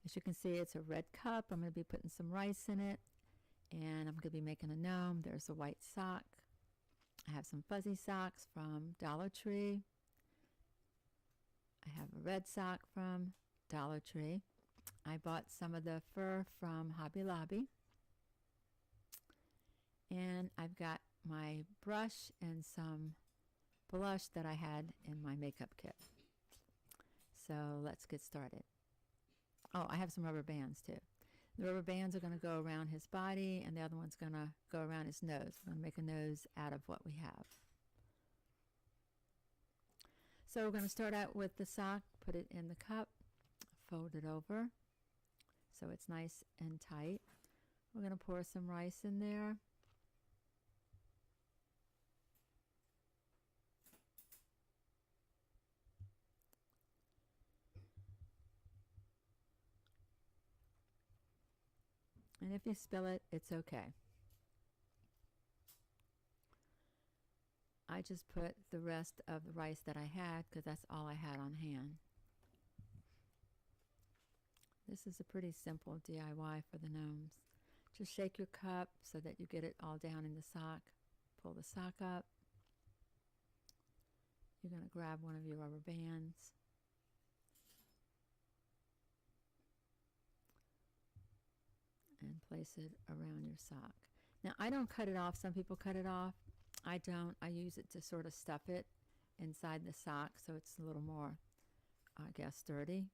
As you can see, it's a red cup. I'm going to be putting some rice in it, and I'm going to be making a gnome. There's a white sock. I have some fuzzy socks from Dollar Tree. I have a red sock from Dollar Tree. I bought some of the fur from Hobby Lobby. And I've got my brush and some blush that I had in my makeup kit. So let's get started. Oh, I have some rubber bands too. The rubber bands are going to go around his body, and the other one's going to go around his nose. We're going to make a nose out of what we have. So we're going to start out with the sock, put it in the cup, fold it over so it's nice and tight. We're going to pour some rice in there. And if you spill it, it's okay. I just put the rest of the rice that I had because that's all I had on hand. This is a pretty simple DIY for the gnomes. Just shake your cup so that you get it all down in the sock. Pull the sock up. You're going to grab one of your rubber bands. And place it around your sock. Now, I don't cut it off. Some people cut it off. I don't. I use it to sort of stuff it inside the sock so it's a little more, I guess, sturdy.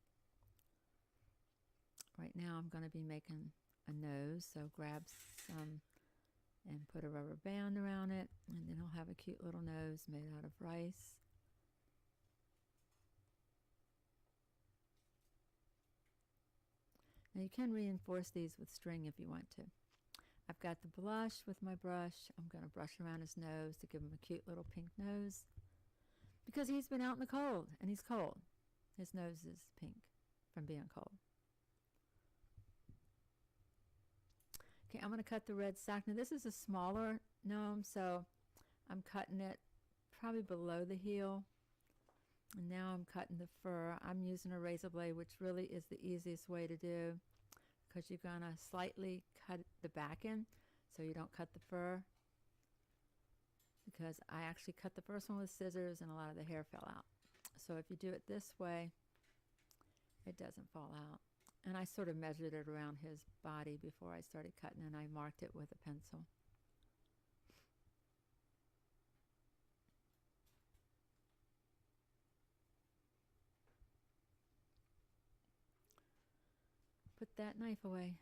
Right now, I'm going to be making a nose, so grab some and put a rubber band around it, and then I'll have a cute little nose made out of rice. Now you can reinforce these with string if you want to. I've got the blush with my brush. I'm going to brush around his nose to give him a cute little pink nose. Because he's been out in the cold, and he's cold. His nose is pink from being cold. Okay, I'm going to cut the red sock. Now this is a smaller gnome, so I'm cutting it probably below the heel. And now I'm cutting the fur. I'm using a razor blade, which really is the easiest way to do, because you're going to slightly cut the back in so you don't cut the fur. Because I actually cut the first one with scissors and a lot of the hair fell out. So if you do it this way, it doesn't fall out. And I sort of measured it around his body before I started cutting, and I marked it with a pencil. Put that knife away.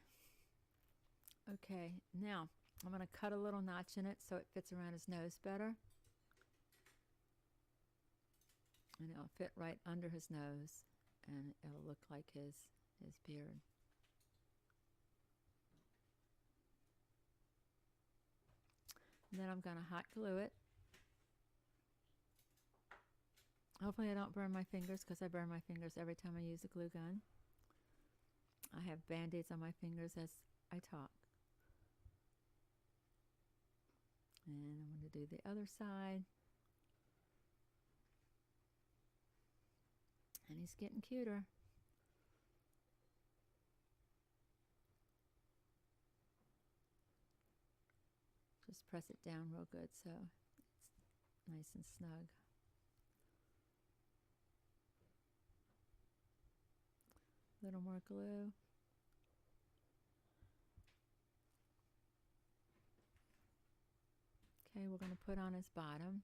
Okay, now I'm going to cut a little notch in it so it fits around his nose better. And it'll fit right under his nose, and it'll look like his beard. And then I'm going to hot glue it. Hopefully I don't burn my fingers, because I burn my fingers every time I use a glue gun. I have band-aids on my fingers as I talk. And I'm going to do the other side. And he's getting cuter. Just press it down real good so it's nice and snug. A little more glue. Okay, we're going to put on his bottom.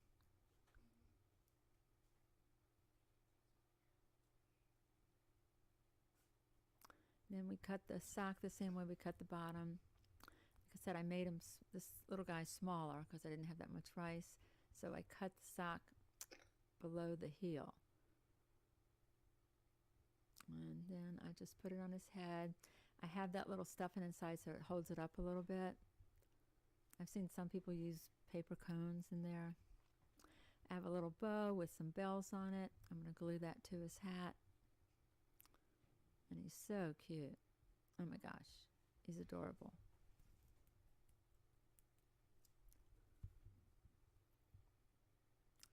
Then we cut the sock the same way we cut the bottom. Like I said, I made him, this little guy, smaller because I didn't have that much rice. So I cut the sock below the heel. And then I just put it on his head. I have that little stuffing inside so it holds it up a little bit. I've seen some people use paper cones in there. I have a little bow with some bells on it. I'm going to glue that to his hat. And he's so cute. Oh my gosh, he's adorable.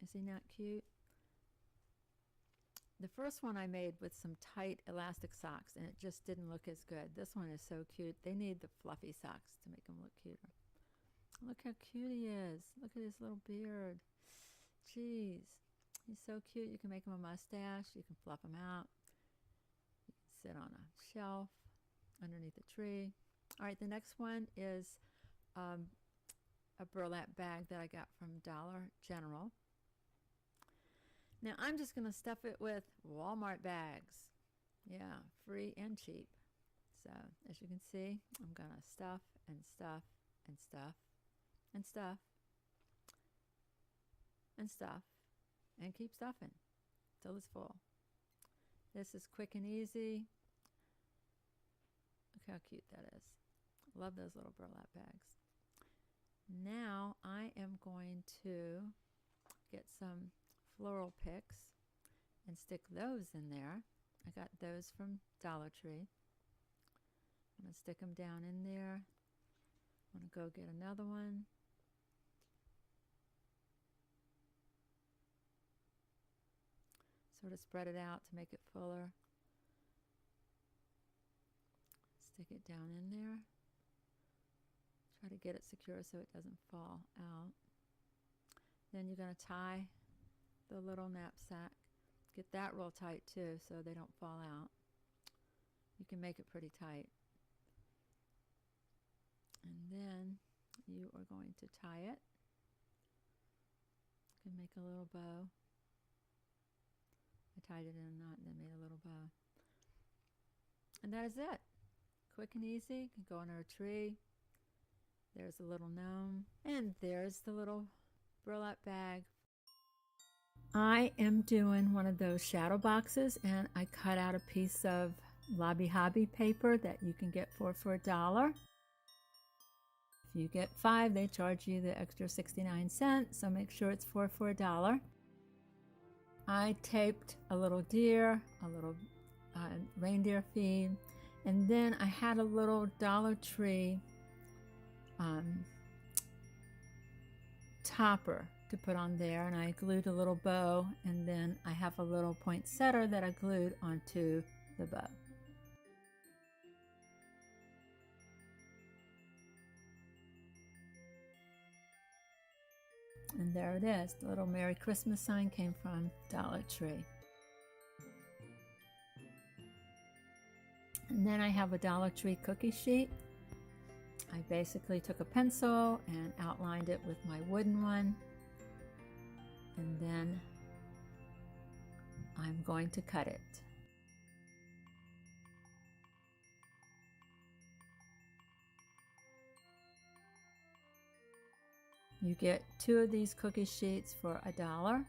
Is he not cute? The first one I made with some tight elastic socks, and it just didn't look as good. This one is so cute. They need the fluffy socks to make them look cuter. Look how cute he is. Look at his little beard. Jeez. He's so cute. You can make him a mustache. You can fluff him out. You can sit on a shelf underneath a tree. All right, the next one is a burlap bag that I got from Dollar General. Now I'm just going to stuff it with Walmart bags. Yeah, free and cheap. So as you can see, I'm going to stuff and stuff and stuff and stuff and stuff and keep stuffing till it's full. This is quick and easy. Look how cute that is. Love those little burlap bags. Now I am going to get some floral picks and stick those in there. I got those from Dollar Tree. I'm going to stick them down in there. I'm going to go get another one. Sort of spread it out to make it fuller. Stick it down in there. Try to get it secure so it doesn't fall out. Then you're going to tie the little knapsack. Get that real tight too so they don't fall out. You can make it pretty tight. And then you are going to tie it. You can make a little bow. I tied it in a knot and then made a little bow. And that is it. Quick and easy. You can go under a tree. There's a little gnome. And there's the little burlap bag. I am doing one of those shadow boxes, and I cut out a piece of Lobby Hobby paper that you can get for $1. If you get 5, they charge you the extra 69 cents, so make sure it's for $1. I taped a little deer, a little reindeer feed, and then I had a little Dollar Tree topper to put on there, and I glued a little bow, and then I have a little poinsettia that I glued onto the bow. And there it is. The little Merry Christmas sign came from Dollar Tree. And then I have a Dollar Tree cookie sheet. I basically took a pencil and outlined it with my wooden one. And then I'm going to cut it. You get 2 of these cookie sheets for $1.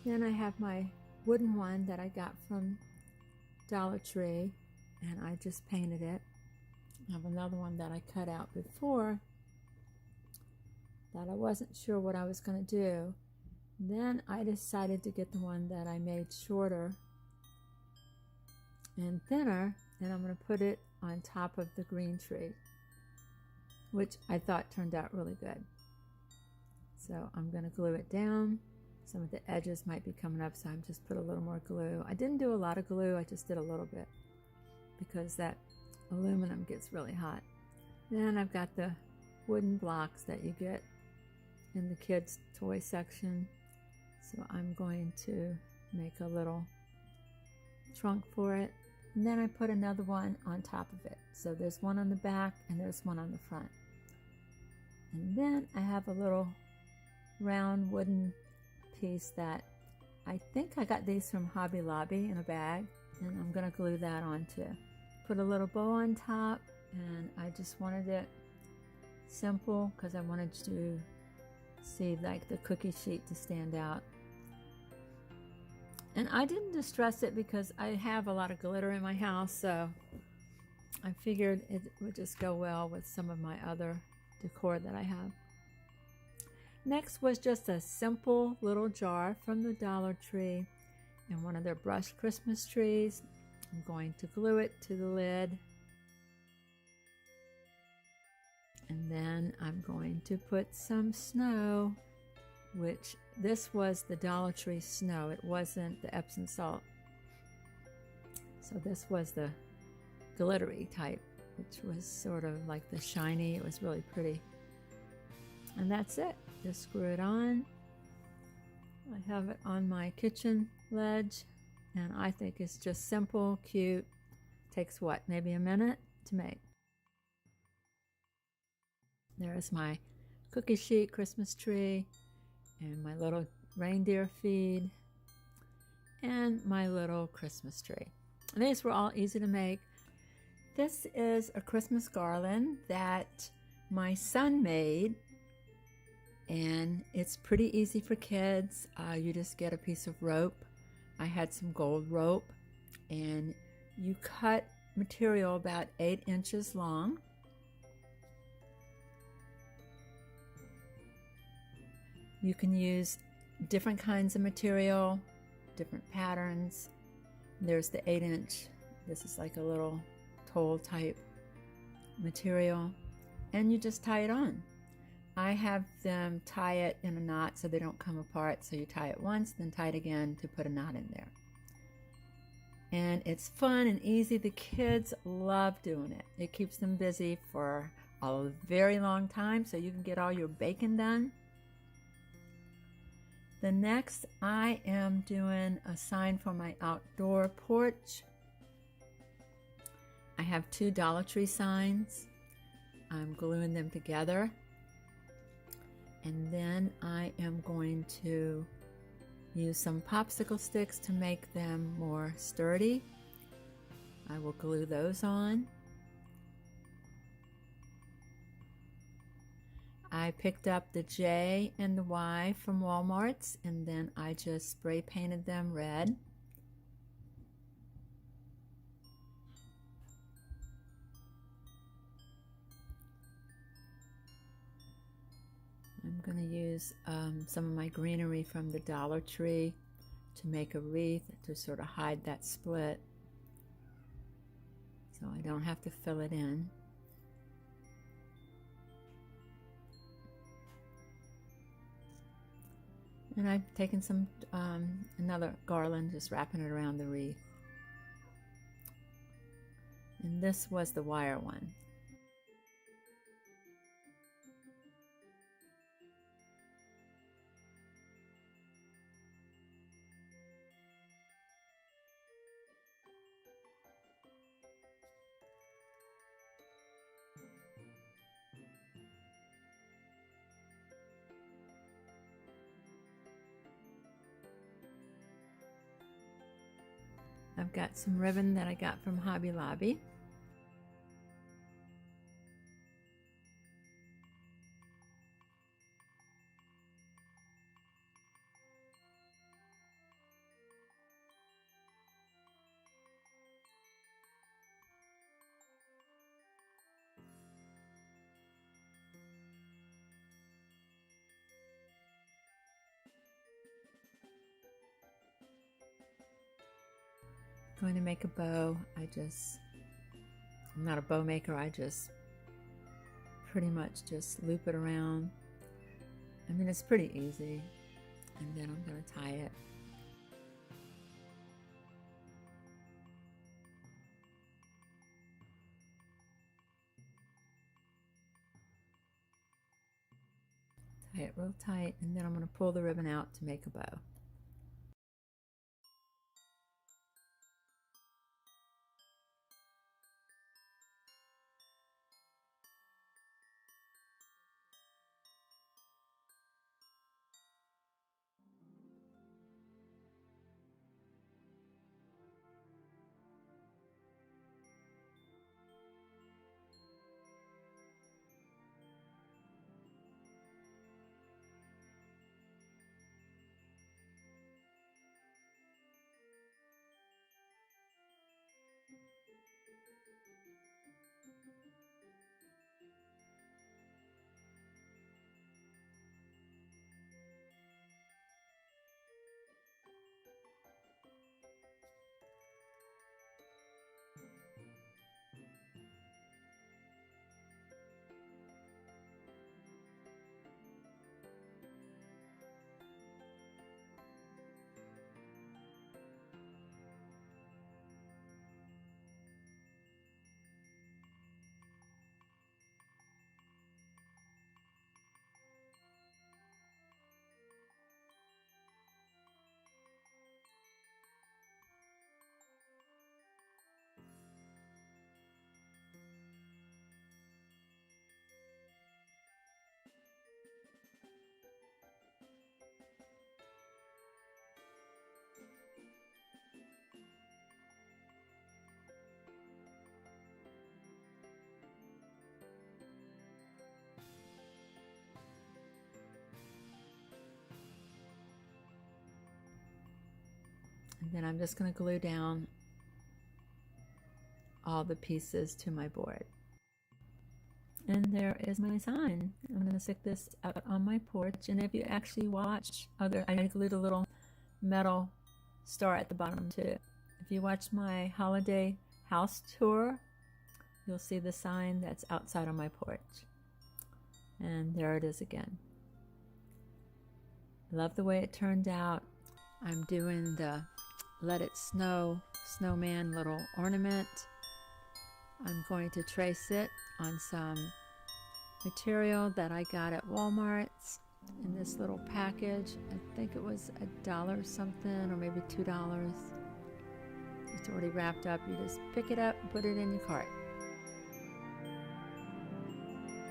Then I have my wooden one that I got from Dollar Tree, and I just painted it. I have another one that I cut out before that I wasn't sure what I was going to do. Then I decided to get the one that I made shorter and thinner, and I'm going to put it on top of the green tree, which I thought turned out really good. So I'm going to glue it down. Some of the edges might be coming up, so I'm just put a little more glue. I didn't do a lot of glue, I just did a little bit because that aluminum gets really hot. Then I've got the wooden blocks that you get in the kids' toy section. So I'm going to make a little trunk for it. And then I put another one on top of it. So there's one on the back and there's one on the front. And then I have a little round wooden piece that I think I got these from Hobby Lobby in a bag. And I'm going to glue that on too. Put a little bow on top, and I just wanted it simple because I wanted to see like the cookie sheet to stand out. And I didn't distress it because I have a lot of glitter in my house, so I figured it would just go well with some of my other decor that I have. Next was just a simple little jar from the Dollar Tree and one of their brushed Christmas trees. I'm going to glue it to the lid. And then I'm going to put some snow, which this was the Dollar Tree snow. It wasn't the Epsom salt. So this was the glittery type, which was sort of like the shiny. It was really pretty. And that's it. Just screw it on. I have it on my kitchen ledge, and I think it's just simple, cute. Takes what, maybe a minute to make. There's my cookie sheet Christmas tree, and my little reindeer feed, and my little Christmas tree. And these were all easy to make. This is a Christmas garland that my son made, and it's pretty easy for kids. You just get a piece of rope. I had some gold rope, and you cut material about 8 inches long. You can use different kinds of material, different patterns. There's the 8-inch. This is like a little toll type material, and you just tie it on. I have them tie it in a knot so they don't come apart. So you tie it once, then tie it again to put a knot in there. And it's fun and easy. The kids love doing it. It keeps them busy for a very long time, so you can get all your baking done. The next, I am doing a sign for my outdoor porch. I have 2 Dollar Tree signs. I'm gluing them together. And then I am going to use some popsicle sticks to make them more sturdy. I will glue those on. I picked up the J and the Y from Walmart's, and then I just spray painted them red. I'm going to use some of my greenery from the Dollar Tree to make a wreath to sort of hide that split, so I don't have to fill it in. And I've taken some another garland, just wrapping it around the wreath. And this was the wire one. I've got some ribbon that I got from Hobby Lobby. Going to make a bow. I'm not a bow maker. I just pretty much just loop it around. I mean, it's pretty easy. And then I'm going to tie it. Tie it real tight, and then I'm going to pull the ribbon out to make a bow. And then I'm just going to glue down all the pieces to my board. And there is my sign. I'm going to stick this out on my porch. And if you actually watch I glued a little metal star at the bottom too. If you watch my holiday house tour, you'll see the sign that's outside on my porch. And there it is again. Love the way it turned out. I'm doing the Let It Snow snowman little ornament. I'm going to trace it on some material that I got at Walmart's in this little package. I think it was $1 something or maybe $2. It's already wrapped up. You just pick it up and put it in your cart.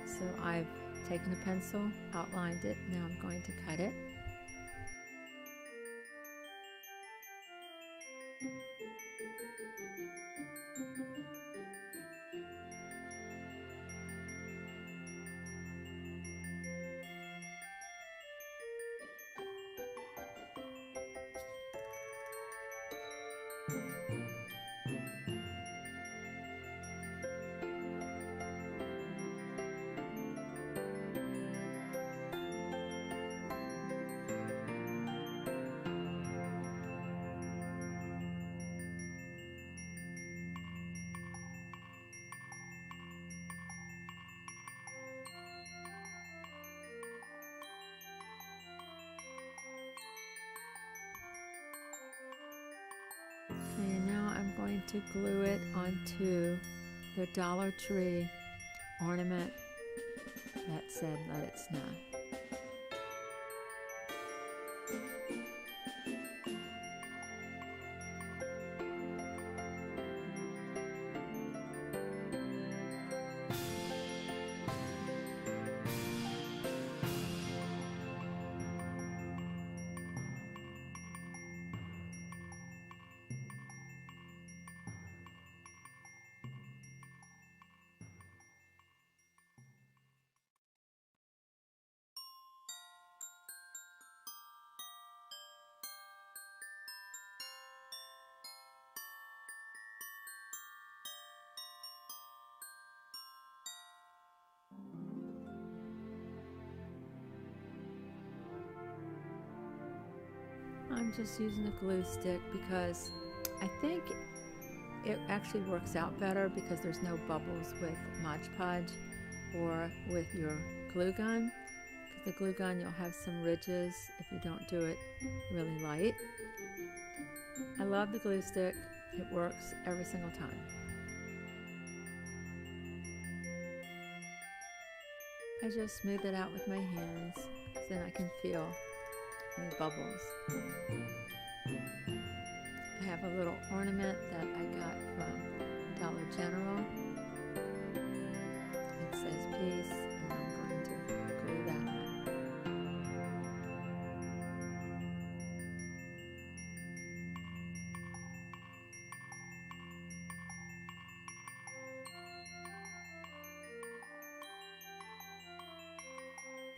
So I've taken a pencil, outlined it. Now I'm going to cut it. Okay, now I'm going to glue it onto the Dollar Tree ornament that said Let It Snow. I'm just using a glue stick because I think it actually works out better because there's no bubbles with Mod Podge or with your glue gun. Because the glue gun, you'll have some ridges if you don't do it really light. I love the glue stick. It works every single time. I just smooth it out with my hands because then I can feel any bubbles. I have a little ornament that I got from Dollar General. It says peace, and I'm going to glue that on.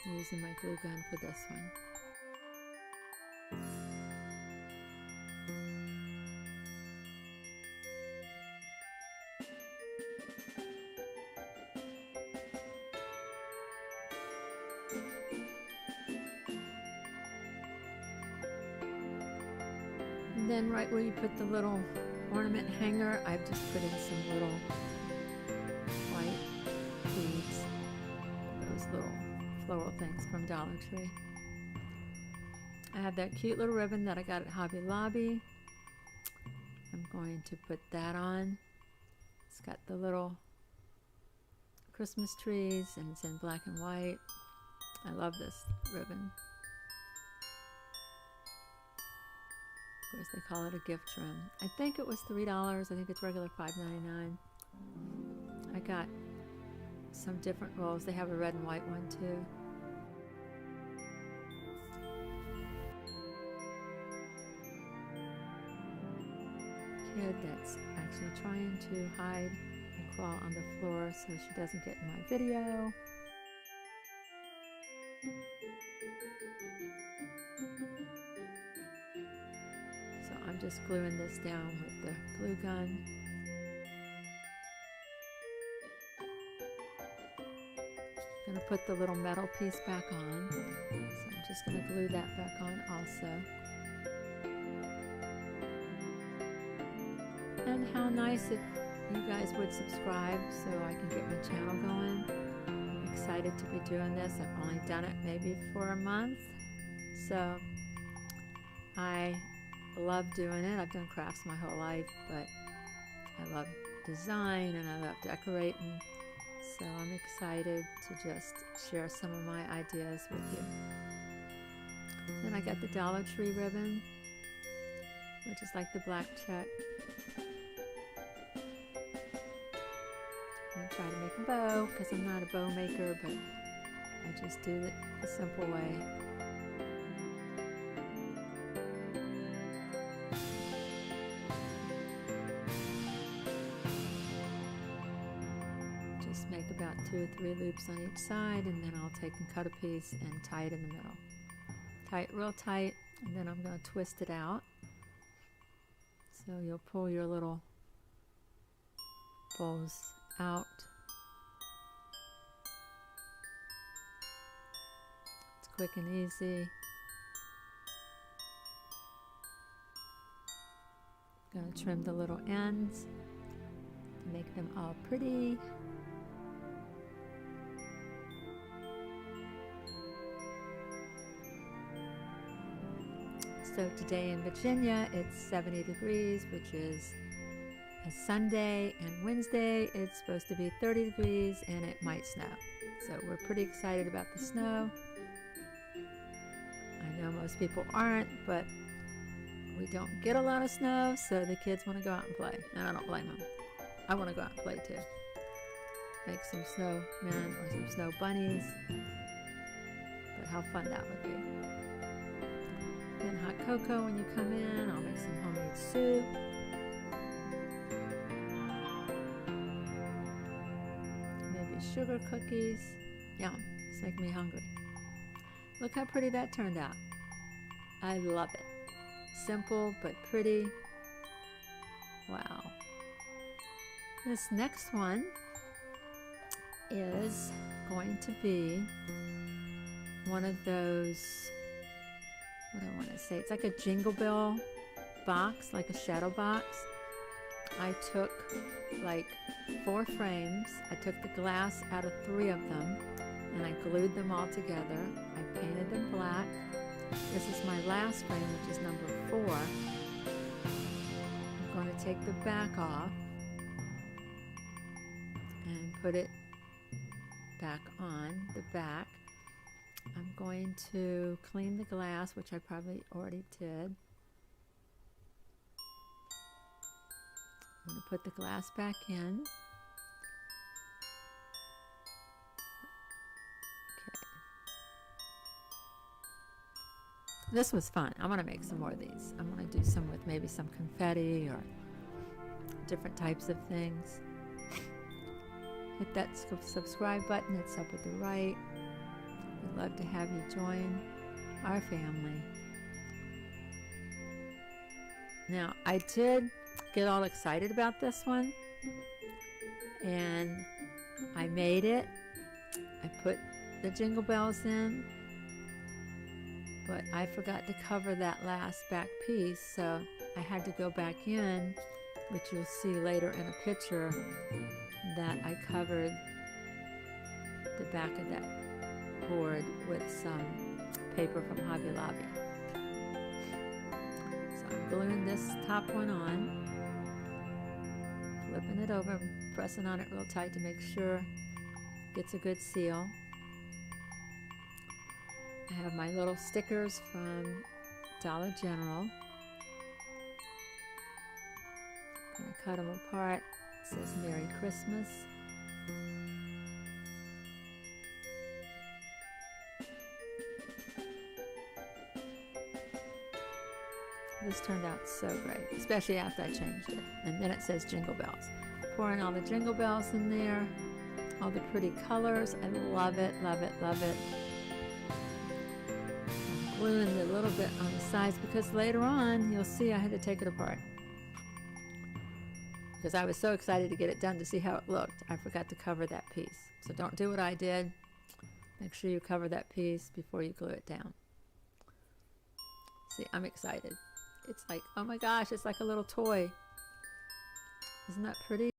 I'm using my glue gun for this one. then right where you put the little ornament hanger, I've just put in some little white beads, those little floral things from Dollar Tree. I have that cute little ribbon that I got at Hobby Lobby. I'm going to put that on. It's got the little Christmas trees and it's in black and white. I love this ribbon. Of course, they call it a gift trim. I think it was $3. I think it's regular $5.99. I got some different rolls. They have a red and white one too. Kid that's actually trying to hide and crawl on the floor so she doesn't get in my video. So I'm just gluing this down with the glue gun. I'm going to put the little metal piece back on. So I'm just going to glue that back on also. And how nice if you guys would subscribe so I can get my channel going. I'm excited to be doing this. I've only done it maybe for a month. So I love doing it. I've done crafts my whole life, but I love design and I love decorating. So I'm excited to just share some of my ideas with you. Then I got the Dollar Tree ribbon, which is like the black check. I'm going to try to make a bow because I'm not a bow maker, but I just do it the simple way. Just make about 2 or 3 loops on each side, and then I'll take and cut a piece and tie it in the middle. Tie it real tight, and then I'm going to twist it out. So you'll pull your little bows out. It's quick and easy. Going to trim the little ends to make them all pretty. So today in Virginia it's 70 degrees, which is a Sunday, and Wednesday it's supposed to be 30 degrees and it might snow. So we're pretty excited about the snow. I know most people aren't, but we don't get a lot of snow, so the kids want to go out and play. And I don't blame them. I want to go out and play too. Make some snowmen or some snow bunnies. But how fun that would be. Then hot cocoa when you come in. I'll make some homemade soup. Maybe sugar cookies. Yum, it's making me hungry. Look how pretty that turned out. I love it. Simple but pretty. Wow. This next one is going to be one of those, what do I want to say? It's like a Jingle Bell box, like a shadow box. I took like 4 frames. I took the glass out of 3 of them and I glued them all together. I painted them black. This is my last frame, which is number 4. I'm going to take the back off and put it back on the back. I'm going to clean the glass, which I probably already did. I'm going to put the glass back in. Okay. This was fun. I want to make some more of these. I want to do some with maybe some confetti or different types of things. Hit that subscribe button. It's up at the right. We'd love to have you join our family. Now, I did get all excited about this one, and I made it. I put the jingle bells in, but I forgot to cover that last back piece, so I had to go back in, which you'll see later in a picture, that I covered the back of that board with some paper from Hobby Lobby. So I'm gluing this top one on, flipping it over, pressing on it real tight to make sure it gets a good seal. I have my little stickers from Dollar General. I'm going to cut them apart. It says Merry Christmas. This turned out so great, especially after I changed it. And then it says Jingle Bells. Pouring all the Jingle Bells in there, all the pretty colors. I love it, love it, love it. I'm gluing a little bit on the sides because later on you'll see I had to take it apart. Because I was so excited to get it done to see how it looked. I forgot to cover that piece. So don't do what I did. Make sure you cover that piece before you glue it down. See, I'm excited. It's like, oh my gosh, it's like a little toy. Isn't that pretty?